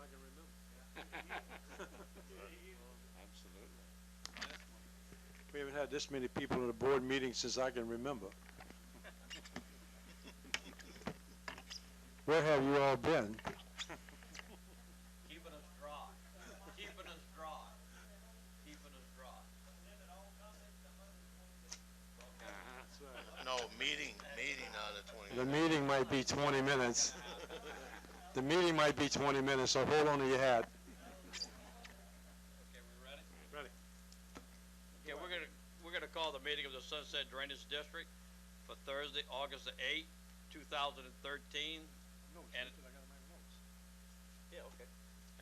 I can remember. Absolutely. We haven't had this many people at a board meeting since I can remember. Where have you all been? Keeping us dry. Keeping us dry. Keeping us dry. That's right. No, meeting on the 20th. The meeting might be 20 minutes. The meeting might be 20 minutes, so hold on to your hat. Okay, we ready? Ready. Okay, we're gonna call the meeting of the Sunset Drainage District for Thursday, August the 8th, 2013. And I got my notes. yeah, okay.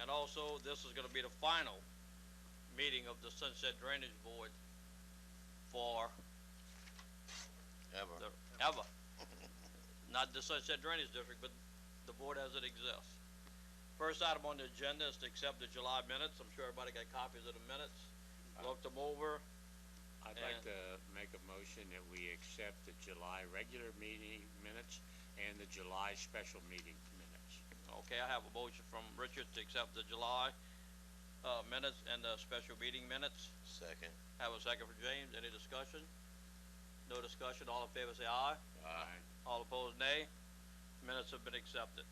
And also, this is gonna be the final meeting of the Sunset Drainage Board for ever. Not the Sunset Drainage District, but the board as it exists. First item on the agenda is to accept the July minutes. I'm sure everybody got copies of the minutes. Looked them over. I'd like to make a motion that we accept the July regular meeting minutes and the July special meeting minutes. Okay, I have a motion from Richard to accept the July minutes and the special meeting minutes. Second. Have a second for James. Any discussion? No discussion. All in favor say aye. Aye. All opposed, nay. Minutes have been accepted.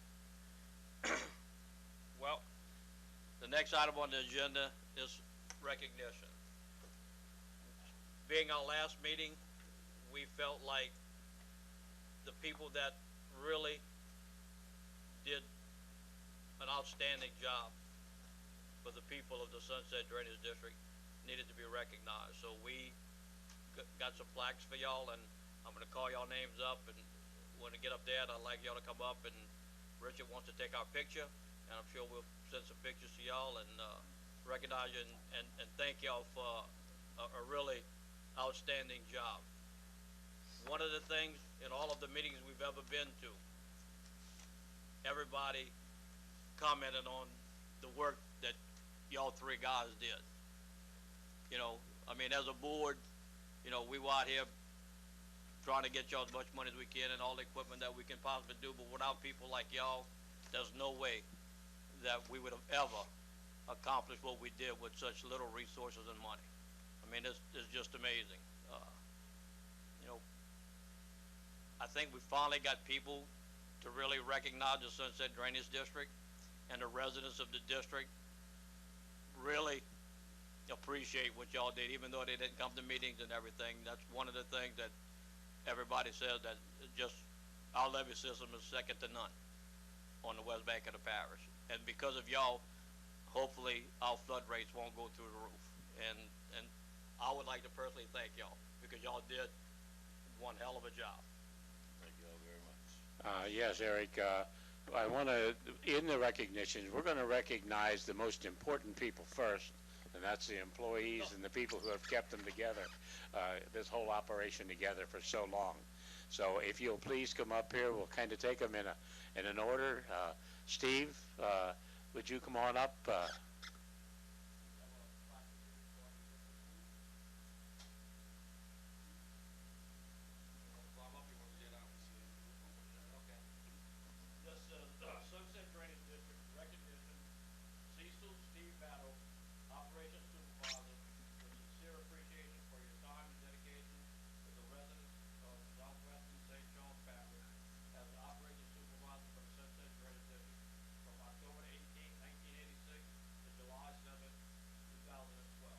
Well, the next item on the agenda is recognition. Being our last meeting, we felt like the people that really did an outstanding job for the people of the Sunset Drainage District needed to be recognized. So we got some plaques for y'all, and I'm going to call y'all names up, and when we get up there, I'd like y'all to come up, and Richard wants to take our picture, and I'm sure we'll send some pictures to y'all and recognize you and thank y'all for a really outstanding job. One of the things in all of the meetings we've ever been to, everybody commented on the work that y'all three guys did. You know, I mean, as a board, you know, we were out here trying to get y'all as much money as we can and all the equipment that we can possibly do, but without people like y'all, there's no way that we would have ever accomplished what we did with such little resources and money. I mean, it's just amazing. You know, I think we finally got people to really recognize the Sunset Drainage District, and the residents of the district really appreciate what y'all did, even though they didn't come to meetings and everything. That's one of the things that everybody says, that just our levee system is second to none on the west bank of the parish. And because of y'all, hopefully our flood rates won't go through the roof. And I would like to personally thank y'all, because y'all did one hell of a job. Thank you all very much. Yes, Eric, I want to, in the recognitions, we're going to recognize the most important people first, and that's the employees and the people who have kept them together, this whole operation together for so long. So if you'll please come up here, we'll kind of take them in an order. Steve, would you come on up? Sunset Drainage District recognition, Cecil Steve Battle, Operations Supervisor, with sincere appreciation for your time and dedication to the residents of Southwestern St. Charles Parish as the Operations Supervisor for the Sunset Drainage District from October 18, 1986 to July 7, 2012.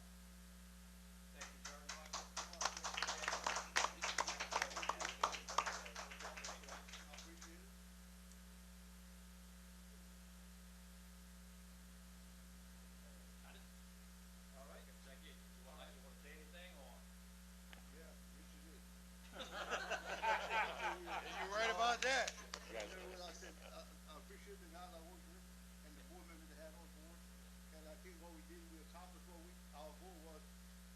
Thank you very much. All right, thank you. You want to say anything, or? Yeah, yes you did. You're right about that. Yes. I said, I appreciate the guys I worked with and the board members that had on board. And I think what we did, we accomplished what our goal was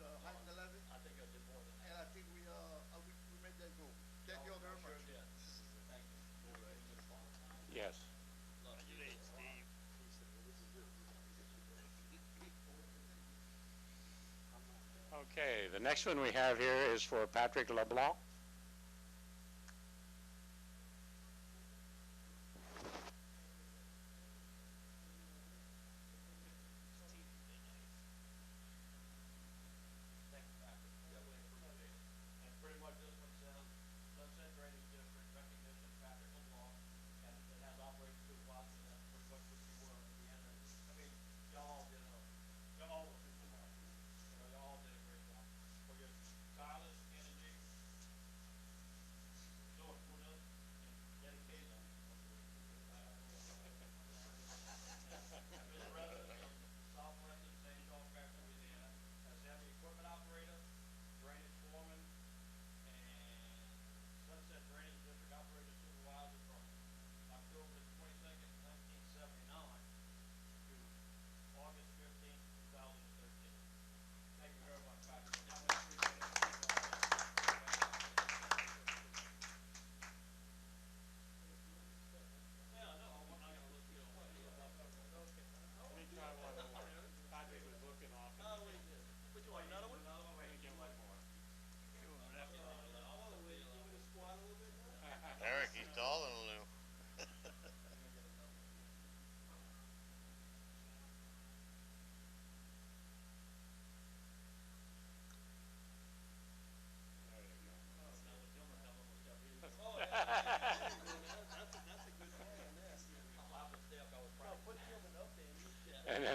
to heighten the levy. I think I did more than And that. I think we made that goal. Thank you all very Sure much. did. Thank you. Yes. Okay, the next one we have here is for Patrick LeBlanc.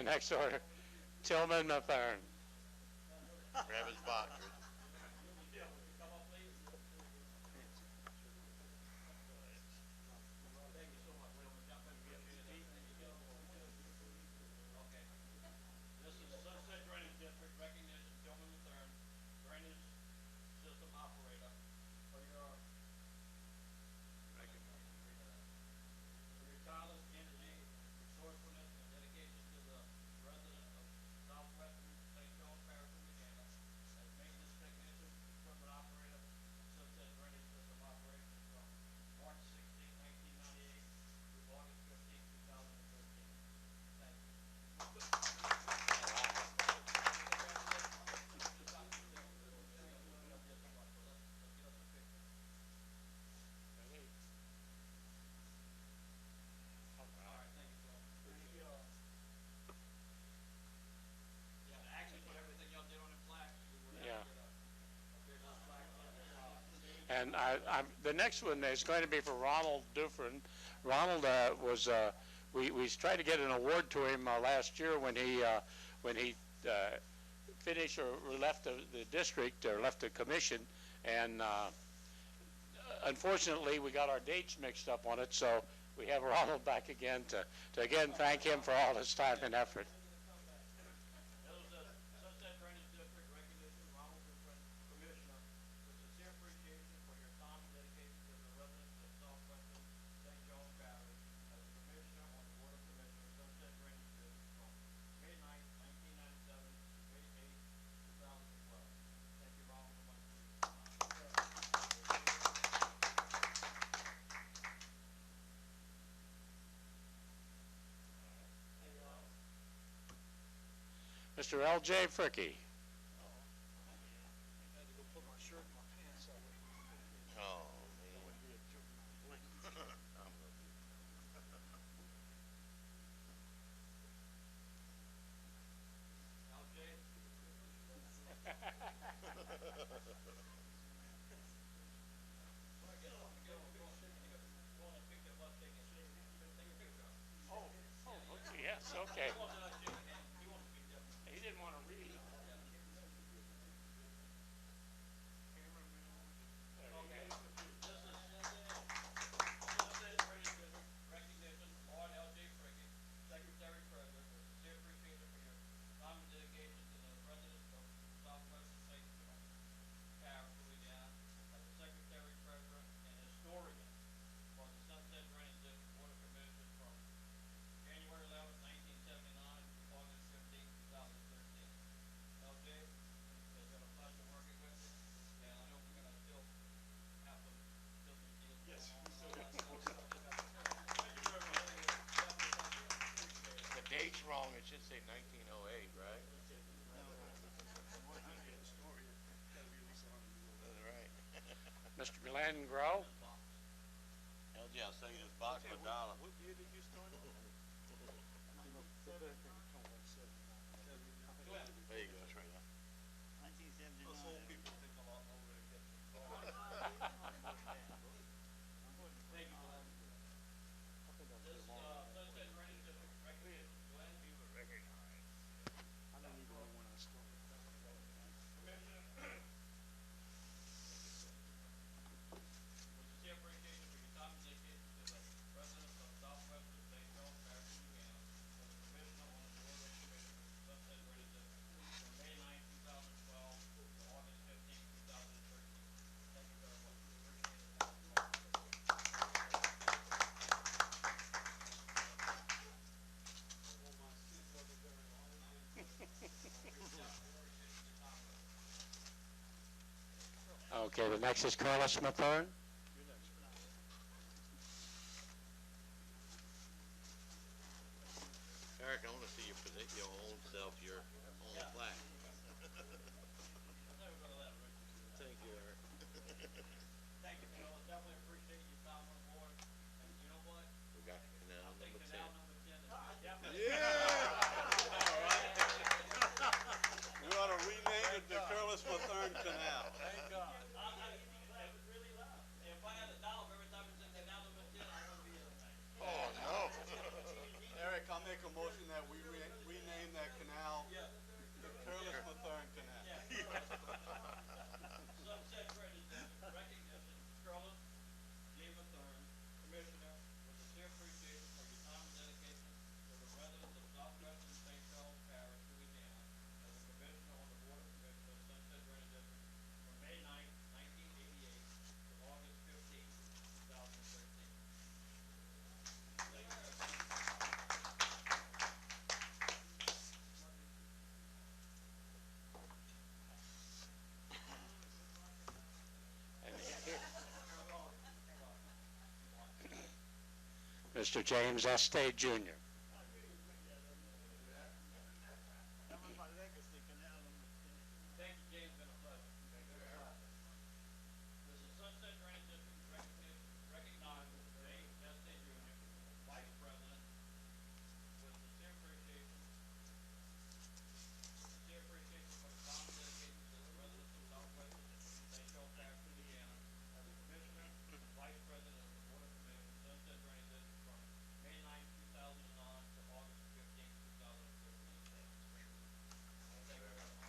next order, Tillman Mathern. Grab his box, Richard. This is the Sunset Drainage District recognition, Tillman Mathern, drainage system operator, for your tireless energy, resourcefulness, and dedication to the residents of southwestern St. John's Parish, Louisiana, as maintenance technician, equipment operator, Sunset Drainage System operations from March 16, 1998 through August 15, 2013. Thank you. And the next one is going to be for Ronald Dufresne. Ronald we tried to get an award to him last year when he finished or left the district or left the commission, and unfortunately we got our dates mixed up on it. So we have Ronald back again to again thank him for all his time and effort. Mr. L.J. Fricke. Oh, Yes, okay. He didn't want to read. Recognition, Lord L.J. Fricke, Secretary Treasurer, with sincere appreciation for your time and dedication to the residents of southwestern St. John's Parish, Louisiana, as the Secretary Treasurer and historian for the Sunset Drainage District Board of Commissioners from January 11, 1979 to August 15, 2013. LJ, it's been a pleasure working with you, and I know we're going to still have some business deals. Yes, we still got the date's wrong. It should say 1908, right? That's right. Mr. Glenn Grow. LJ, I'll sell you this box for $1. What year did you start it? There you go. That's right. Us old people think a lot more than get Thank you, Glenn. This Sunset Drainage District recognition, Glenn, you were recognized. I don't even know when I started. Commissioner, with sincere appreciation for your time and dedication to the residents of southwestern St. John's Parish, Louisiana, for the Commissioner on the Board of Commissioners of Sunset Drainage District from May 9, 2012 to August 15, 2013. Thank you very much. Appreciate it. Okay, the next is Carlos Mathern. Eric, I want to see your own self, your own plaque. Thank you, Eric. Thank you, fellas. Definitely appreciate your time on board. And you know what? We got canal I think number 10. canal number 10 is definitely. We ought to rename it the Carlos Mathern Canal. Thank God. It was really loud. Mr. James Estate Jr. Thank you, James. Been a pleasure. This is Sunset Drainage District recognizes James Estes Jr., Vice President, with sincere appreciation for the time and dedication to the residents of Southwest St. Charles Parish, Indiana, as a Commissioner and Vice President of the Board of Commissioners, Sunset Drainage District from May 9, 2009 to August 15, 2013. Thank you very much.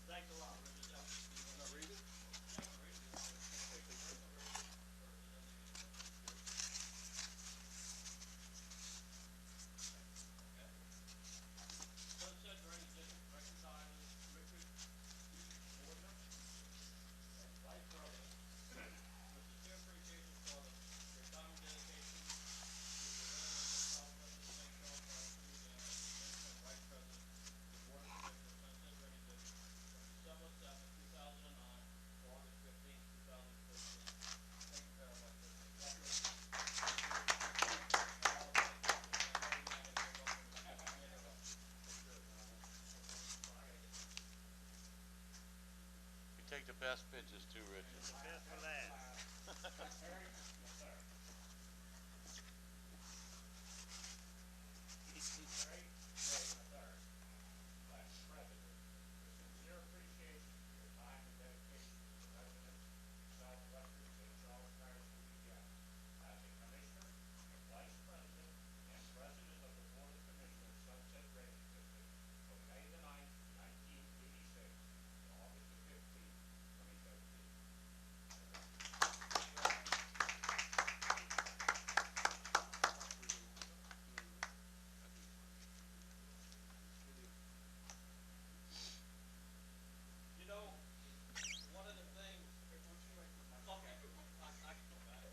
Thanks a lot, Richard. Can I read it? Sunset Drainage District recognizes Richard Wardner as Vice President with sincere appreciation for their time and dedication to the residents of Southwestern St. Charles Parish, Louisiana, as Commissioner and Vice President of the Board of Commissioners, Sunset Drainage District from December 7, 2009 to August 15, 2013. Thank you very much, Richard. You take the best pictures too, Richard. Best for last. Sincere appreciation for your time and dedication to the residents of Southwestern St. Charles Parish, Louisiana. As a Commissioner and Vice President and President of the Board of Commissioners, Sunset Drainage District, from May the 9th, 1986 to August the 15th, 2013. You know, one of the things. Okay. I can go back.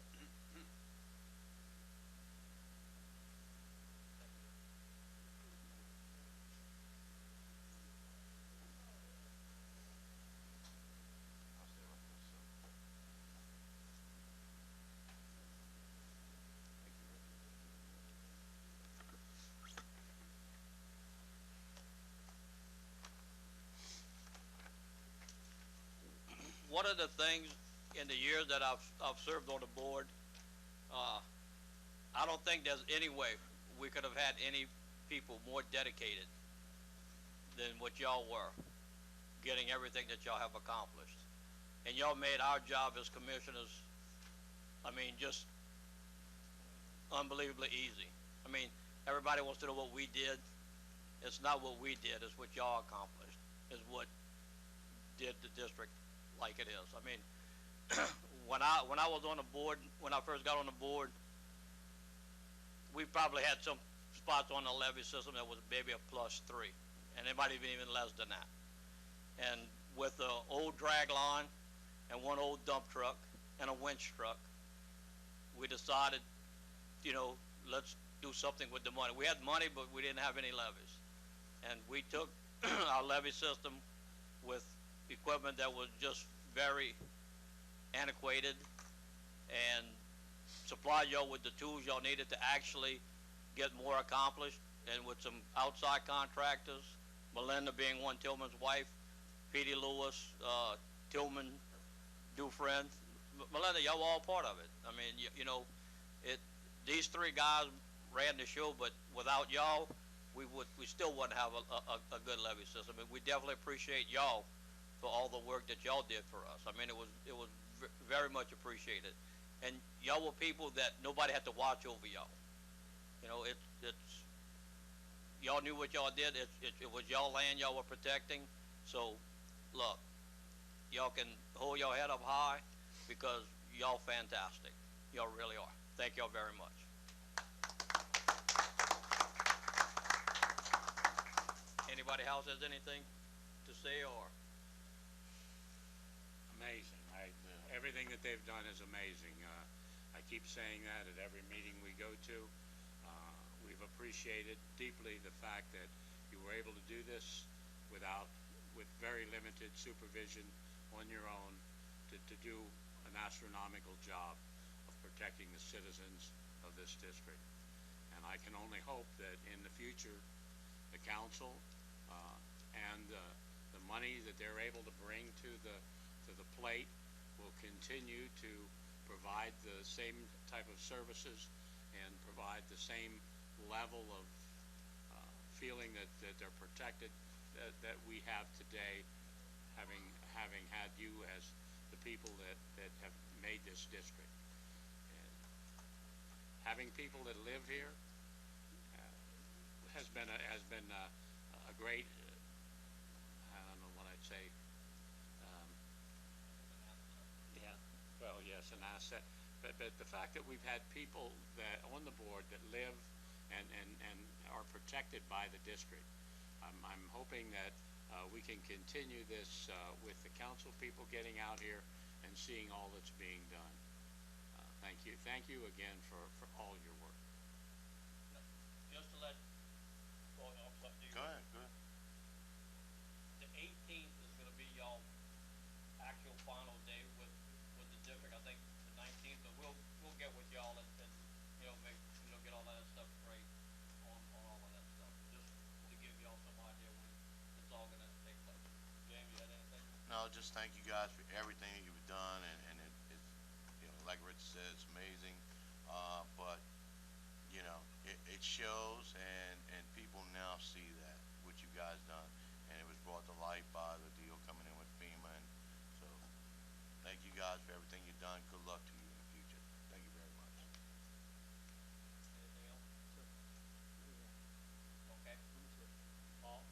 One of the things in the years that I've served on the board, I don't think there's any way we could have had any people more dedicated than what y'all were, getting everything that y'all have accomplished. And y'all made our job as commissioners, I mean, just unbelievably easy. I mean, everybody wants to know what we did. It's not what we did, it's what y'all accomplished, is what did the district like it is. I mean, when I was on the board, when I first got on the board, we probably had some spots on the levee system that was maybe a +3, and it might have been even less than that. And with the old drag line and one old dump truck and a winch truck, we decided, you know, let's do something with the money. We had money, but we didn't have any levees. And we took our levee system with equipment that was just very antiquated and supplied y'all with the tools y'all needed to actually get more accomplished, and with some outside contractors, Melinda being one, Tillman's wife, Petey Lewis, Tillman Dufresne. Melinda, y'all were all part of it. I mean, you know, these three guys ran the show, but without y'all, we still wouldn't have a good levee system. And we definitely appreciate y'all for all the work that y'all did for us. I mean, it was very much appreciated. And y'all were people that nobody had to watch over y'all. You know, y'all knew what y'all did. It was y'all land y'all were protecting. So, look, y'all can hold your head up high because y'all fantastic. Y'all really are. Thank y'all very much. Anybody else has anything to say, or? I what they've done is amazing. I keep saying that at every meeting we go to. We've appreciated deeply the fact that you were able to do this with very limited supervision on your own to do an astronomical job of protecting the citizens of this district. And I can only hope that in the future, the council and the money that they're able to bring to the plate will continue to provide the same type of services and provide the same level of feeling that they're protected that we have today, having had you as the people that have made this district. And having people that live here has been a great, I don't know what I'd say. Yeah, well, yes, an asset. But the fact that we've had people that on the board that live and are protected by the district, I'm hoping that we can continue this with the council people getting out here and seeing all that's being done. Thank you again for all your work. Just to let, oh, I'm sorry, do you- Go ahead, go ahead. The 18th is gonna be y'all actual final day with the district. I think the 19th, but we'll get with y'all and get all that stuff straight on all of that stuff. Just to give y'all some idea when it's all gonna take place. James, you had anything? No, just thank you guys for everything that you've done, and it's, like Rich said, it's amazing, but, it shows, and people now see that, what you guys done, and it was brought to light by the deal coming in with FEMA, and so, thank you guys for everything you've done. Good luck to you in the future. Thank you very much. Anything else? Okay. Paul?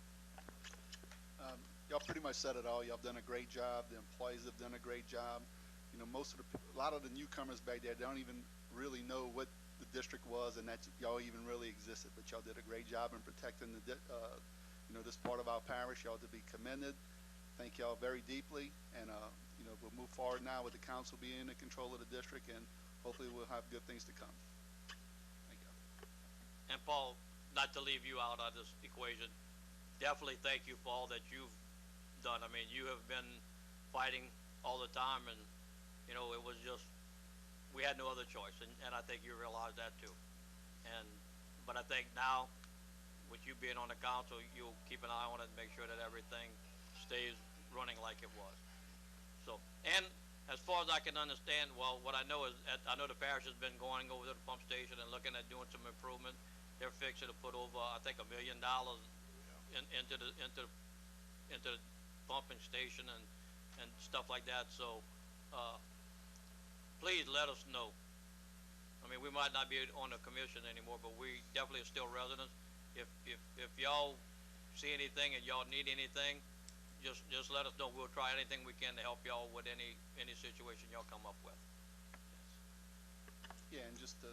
Y'all pretty much said it all. Y'all have done a great job. The employees have done a great job. A lot of the newcomers back there don't even really know what the district was and that y'all even really existed. But y'all did a great job in protecting this part of our parish. Y'all to be commended. Thank y'all very deeply. And we'll move forward now with the council being in control of the district, and hopefully we'll have good things to come. Thank you. And Paul, not to leave you out of this equation, definitely thank you for all that you've done. I mean, you have been fighting all the time, and it was just, we had no other choice, and I think you realize that too. But I think now, with you being on the council, you'll keep an eye on it and make sure that everything stays running like it was. So, and as far as I can understand, well, what I know is, I know the parish has been going over to the pump station and looking at doing some improvement. They're fixing to put over, I think, $1 million into the pumping station and stuff like that. So, please let us know. I mean, we might not be on the commission anymore, but we definitely are still residents. If y'all see anything and y'all need anything, just let us know. We'll try anything we can to help y'all with any situation y'all come up with. Yeah, and just to,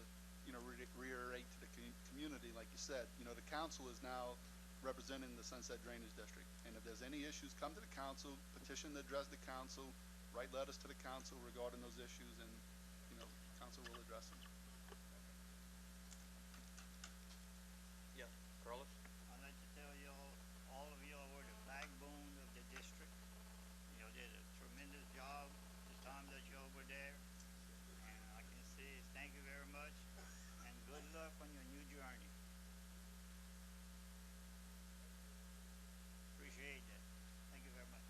reiterate to the community, like you said, the council is now representing the Sunset Drainage District. And if there's any issues, come to the council, petition to address the council, write letters to the council regarding those issues, and, council will address them. Yes, Carlos? I'd like to tell y'all, all of y'all were the backbone of the district. Did a tremendous job the time that y'all were there. And I can say thank you very much, and good luck on your new journey. Appreciate that. Thank you very much.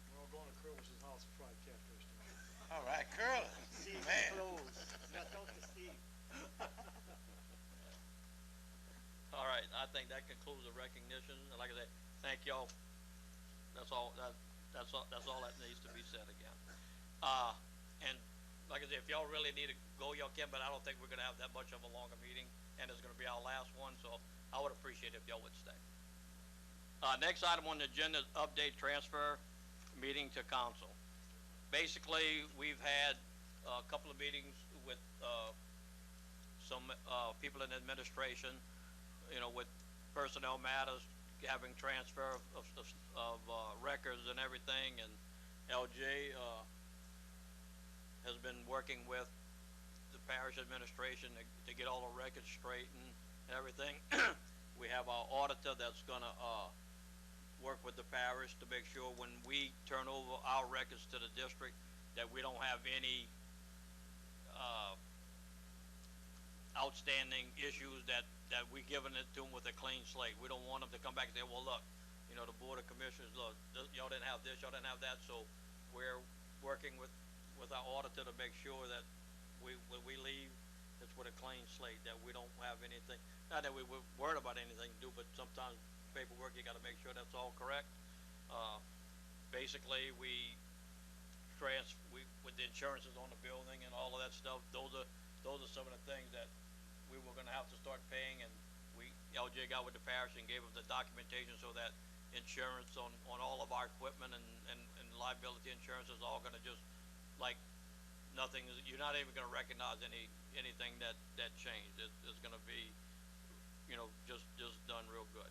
We're all going to Curlis's house for fried catfish tonight. All right, Curly. Steve, Man. close. You gotta talk to Steve. All right, I think that concludes the recognition. And like I said, thank y'all. That's all that needs to be said again. And like I said, if y'all really need to go, y'all can, but I don't think we're gonna have that much of a longer meeting, and it's gonna be our last one, so I would appreciate it if y'all would stay. Next item on the agenda is update transfer meeting to council. Basically, we've had a couple of meetings with some people in administration, with personnel matters, having transfer of records and everything. And LJ, has been working with the parish administration to get all the records straightened and everything. We have our auditor that's gonna, work with the parish to make sure when we turn over our records to the district, that we don't have any, outstanding issues that we giving it to them with a clean slate. We don't want them to come back and say, well, look, you know, the Board of Commissioners, look, y'all didn't have this, y'all didn't have that, so we're working with our auditor to make sure that when we leave, it's with a clean slate, that we don't have anything, not that we're worried about anything to do, but sometimes paperwork, you gotta make sure that's all correct. Basically, with the insurances on the building and all of that stuff, those are some of the things that we were gonna have to start paying, and LJ got with the parish and gave them the documentation so that insurance on all of our equipment and liability insurance is all gonna just, like, nothing, you're not even gonna recognize anything that changed. It's gonna be, you know, just done real good.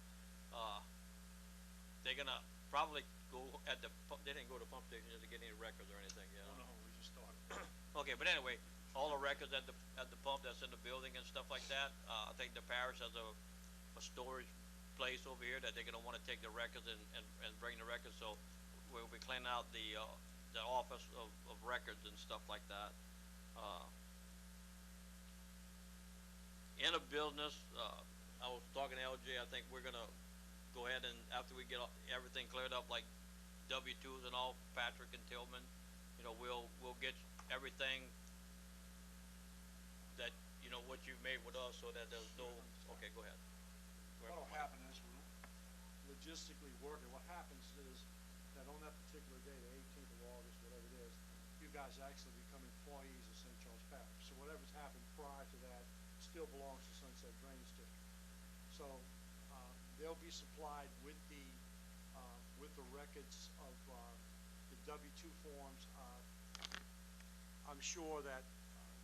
They're gonna probably go they didn't go to the pump station just to get any records or anything, you know? Oh, no, we just started. Okay, but anyway, all the records at the pump that's in the building and stuff like that, I think the parish has a storage place over here that they're gonna wanna take the records and bring the records, so we'll be cleaning out the office of records and stuff like that. In a business, I was talking to LJ, I think we're gonna go ahead and, after we get everything cleared up, like W-2s and all, Patrick and Tillman, you know, we'll get everything that, you know, what you've made with us, so that there's no, okay, go ahead. What'll happen is, we're logistically working, what happens is that on that particular day, the 18th of August, whatever it is, you guys actually become employees of St. Charles Parish. So whatever's happened prior to that still belongs to Sunset Drainage District. So, they'll be supplied with the records of, the W-2 forms. I'm sure that,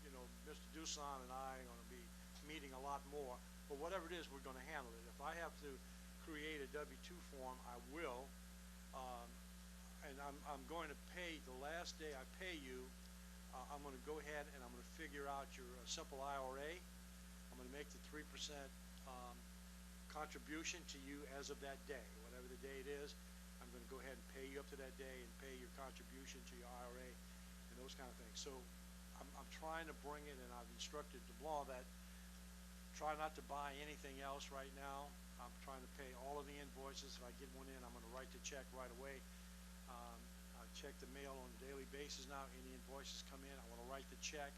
you know, Mr. Doosan and I are gonna be meeting a lot more, but whatever it is, we're gonna handle it. If I have to create a W-2 form, I will, and I'm going to pay, the last day I pay you, I'm gonna go ahead and I'm gonna figure out your simple IRA. I'm gonna make the 3%, contribution to you as of that day, whatever the day it is. I'm gonna go ahead and pay you up to that day and pay your contribution to your IRA and those kind of things. So I'm trying to bring it, and I've instructed DeBlanc that try not to buy anything else right now. I'm trying to pay all of the invoices. If I get one in, I'm gonna write the check right away. I check the mail on a daily basis now. Any invoices come in, I wanna write the check.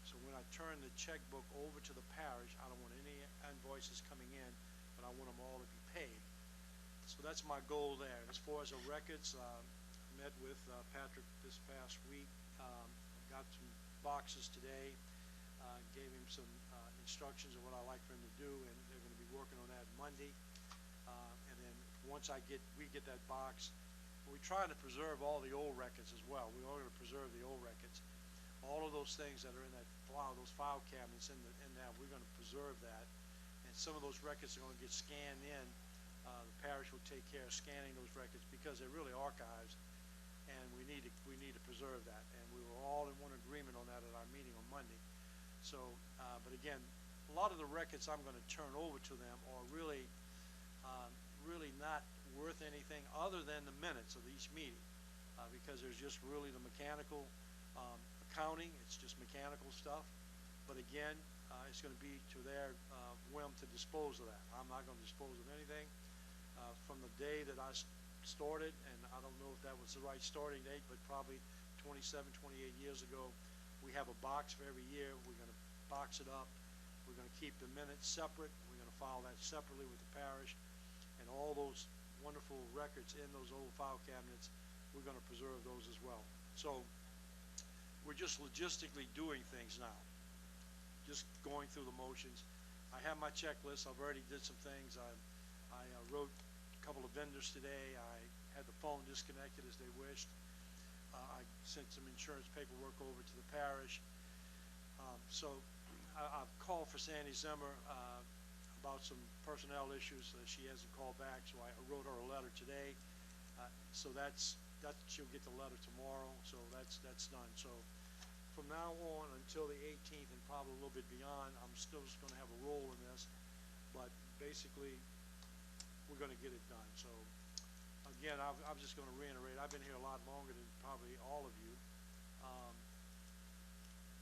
So when I turn the checkbook over to the parish, I don't want any invoices coming in, but I want them all to be paid. So that's my goal there. As far as the records, I met with Patrick this past week. Got some boxes today. Gave him some instructions of what I like for him to do, and they're going to be working on that Monday. And then once we get that box, we're trying to preserve all the old records as well. We are going to preserve the old records. All of those things that are in that file, those file cabinets in that, we're going to preserve that. And some of those records are going to get scanned in. The parish will take care of scanning those records because they're really archives, and we need to preserve that. And we were all in one agreement on that at our meeting on Monday. So, but again, a lot of the records I'm going to turn over to them are really not worth anything other than the minutes of each meeting, because there's just really the mechanical accounting. It's just mechanical stuff. But again, it's going to be to their whim to dispose of that. I'm not going to dispose of anything. From the day that I started, and I don't know if that was the right starting date, but probably 27, 28 years ago, we have a box for every year. We're going to box it up. We're going to keep the minutes separate. We're going to file that separately with the parish, and all those wonderful records in those old file cabinets, we're going to preserve those as well. So we're just logistically doing things now, just going through the motions. I have my checklist. I've already did some things. I wrote a couple of vendors today. I had the phone disconnected as they wished. I sent some insurance paperwork over to the parish. So I've called for Sandy Zimmer about some personnel issues. She hasn't called back, so I wrote her a letter today. So that's she'll get the letter tomorrow. So that's done. So from now on until the 18th and probably a little bit beyond, I'm still just gonna have a role in this, but basically, we're gonna get it done. So, again, I'm just gonna reiterate, I've been here a lot longer than probably all of you.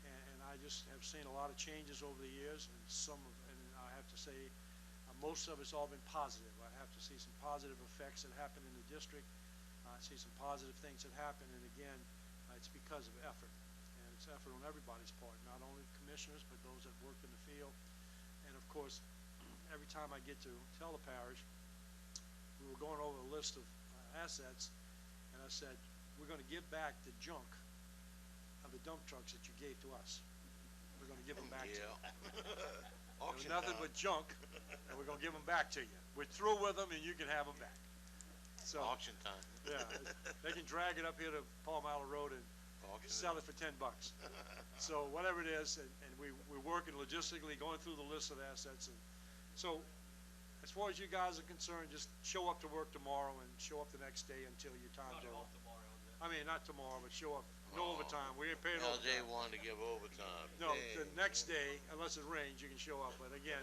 And I just have seen a lot of changes over the years, and and I have to say, most of it's all been positive. I have to see some positive effects that happen in the district. I see some positive things that happen, and again, it's because of effort. And it's effort on everybody's part, not only commissioners, but those that work in the field. And of course, every time I get to tell the parish, we were going over a list of assets, and I said, we're gonna give back the junk of the dump trucks that you gave to us. We're gonna give them back to you. There was nothing but junk, and we're gonna give them back to you. We're through with them, and you can have them back. So, Auction time. yeah, they can drag it up here to Palmetto Road and Auction sell it for $10. So whatever it is, and we're working logistically, going through the list of assets. And so, as far as you guys are concerned, just show up to work tomorrow and show up the next day until your time's over. I mean, not tomorrow, but show up. No overtime. We ain't paying LJ overtime. wanted to give overtime. No, Dang. the next day, unless it rains, you can show up. But again,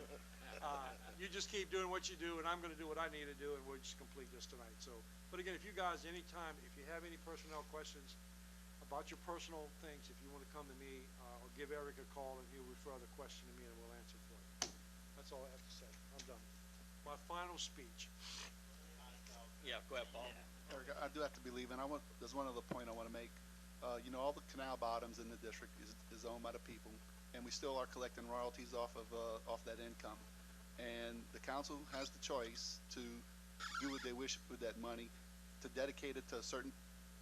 you just keep doing what you do, and I'm gonna do what I need to do, and we'll just complete this tonight. So, but again, if you guys, anytime, if you have any personnel questions about your personal things, if you wanna come to me, or give Eric a call, and he'll refer the question to me, and we'll answer for you. That's all I have to say. I'm done. My final speech. Yeah, go ahead, Paul. Eric, I do have to be leaving. There's one other point I want to make. You know, all the canal bottoms in the district is owned by the people, and we still are collecting royalties off that income. And the council has the choice to do what they wish with that money, to dedicate it to a certain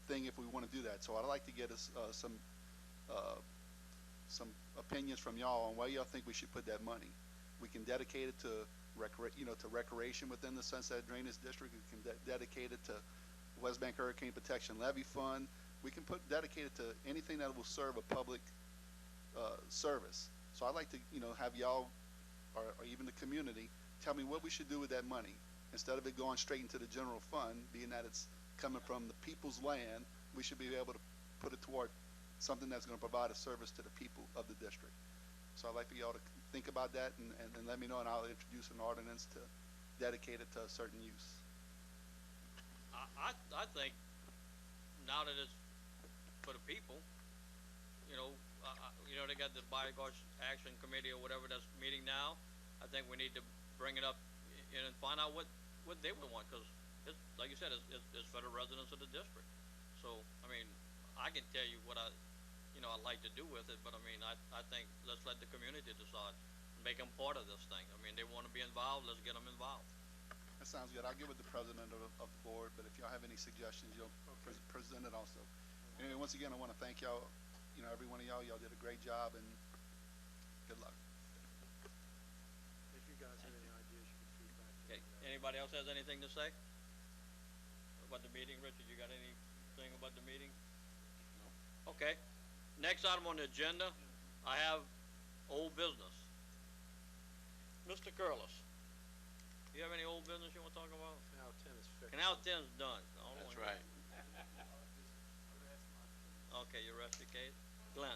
thing if we want to do that. So I'd like to get us some opinions from y'all on where y'all think we should put that money. We can dedicate it to recreation within the Sunset Drainage District. We can dedicate it to West Bank Hurricane Protection Levy Fund. We can dedicate it to anything that will serve a public service. So I'd like to, have y'all or even the community tell me what we should do with that money. Instead of it going straight into the general fund, being that it's coming from the people's land, we should be able to put it toward something that's going to provide a service to the people of the district. So I'd like for y'all to think about that and let me know, and I'll introduce an ordinance to dedicate it to a certain use. I think now that it's for the people, they got the Bodyguards Action Committee or whatever that's meeting now. I think we need to bring it up and find out what they would want, because it's, like you said, it's for the residents of the district. So, I mean, I can tell you what I'd like to do with it, but I mean, I think let's let the community decide, make them part of this thing. I mean, they want to be involved, let's get them involved. That sounds good. I'll give it to the president of the board, but if y'all have any suggestions, you'll present it also. Anyway, once again, I want to thank y'all, every one of y'all did a great job, and good luck. If you guys have any ideas, you can feedback. Okay, anybody else has anything to say about the meeting? Richard, you got anything about the meeting? No. Okay, next item on the agenda, I have old business. Mr. Curlis, do you have any old business you want to talk about? Canal 10 is fixed. Canal 10's done. That's right. Okay, you rest your case. Glenn?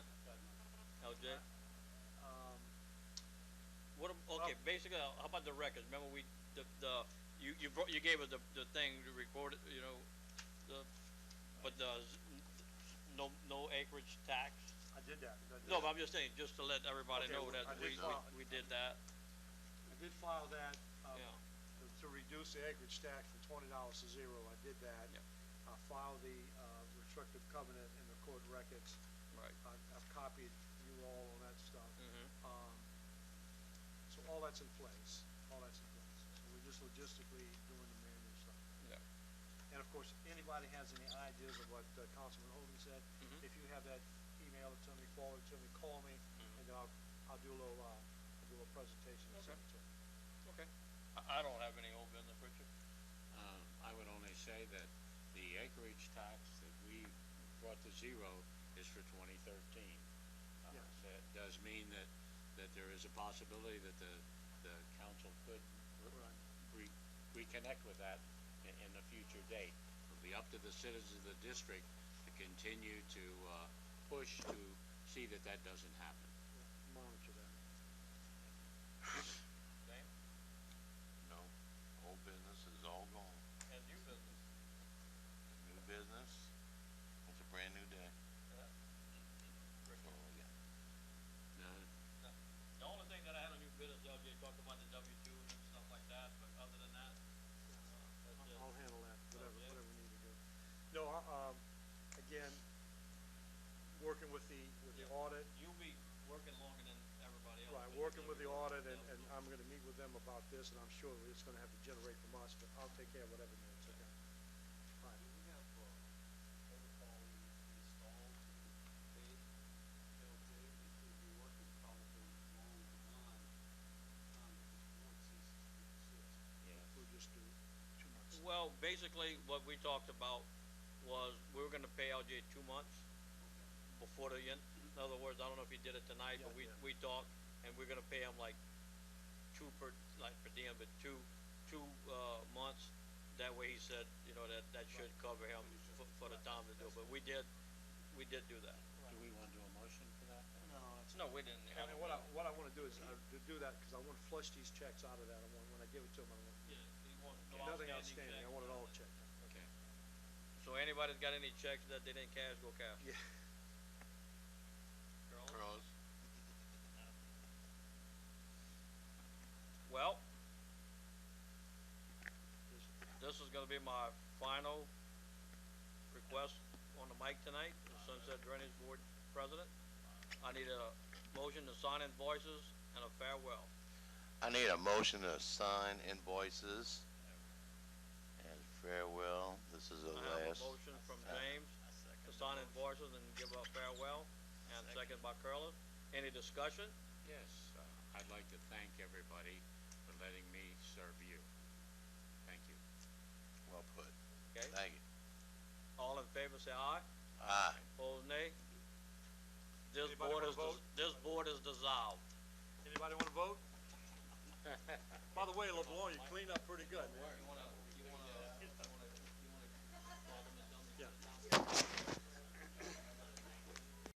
LJ? Okay, basically, how about the records? Remember you gave us the thing to record it, but no acreage tax? I did that. No, but I'm just saying, just to let everybody Okay, know that I did we did that. I did file that, Yeah. to reduce the acreage tax from $20 to $0. I did that. Yeah. I filed the, restrictive covenant in the court records. Right. I've copied you all on that stuff. Mm-hmm. So all that's in place, So we're just logistically doing the manual stuff. Yeah. And of course, anybody has any ideas of what Councilman Hogan said, Mhm. if you have that, email it to me, forward it to me, call me, and I'll do a little presentation and send it to you. Okay. I don't have any old business, Richard. I would only say that the acreage tax that we brought to zero is for 2013. Yes. That does mean that there is a possibility that the council could reconnect with that in a future date. It'll be up to the citizens of the district to continue to push to see that that doesn't happen. Monitor that. No, old business is all gone. And new business. New business, it's a brand new day. That's all we got. None. The only thing that I had on new business, LJ talked about the W-2s and stuff like that, but other than that, that's it. I'll handle that, whatever, Okay. whatever we need to do. No, again, working with the audit, You'll be working longer than everybody else. right, working with the audit, and I'm gonna meet with them about this, and I'm sure it's gonna have to generate from us, but I'll take care of whatever needs, okay? All right. Do we have, protocol installed to pay LJ? Because we're working probably long beyond the time that this board ceases to exist. Yes. We'll just do 2 months. Well, basically, what we talked about was we were gonna pay LJ 2 months before the end. In other words, I don't know if he did it tonight, but Yeah, we talked, and we're gonna pay him like per diem, but two months. That way he said, you know, that should cover him for the time to do it, but we did do that. Do we want to do a motion for that? No, we didn't. And what I wanna do is, to do that, cause I wanna flush these checks out of that, when I give it to them, I want, Yeah, he want no nothing outstanding outstanding, I check, want it all nothing. checked. Okay. So anybody's got any checks that they didn't cash, go cash. Yeah. Carl? Carlos? Well, this is gonna be my final request on the mic tonight, as Sunset Drainage Board President. I need a motion to sign invoices and a farewell. I need a motion to sign invoices and farewell. This is the I have last. a motion from James to sign invoices and give a farewell, and second by Carlos. Any discussion? Yes, I'd like to thank everybody for letting me serve you. Thank you. Well put. Okay, Thank you. all in favor say aye. Aye. Opposed, nay. This Anybody board wanna is, vote? this board is dissolved. Anybody wanna vote? By the way, LeBlanc, you cleaned up pretty good, man. You wanna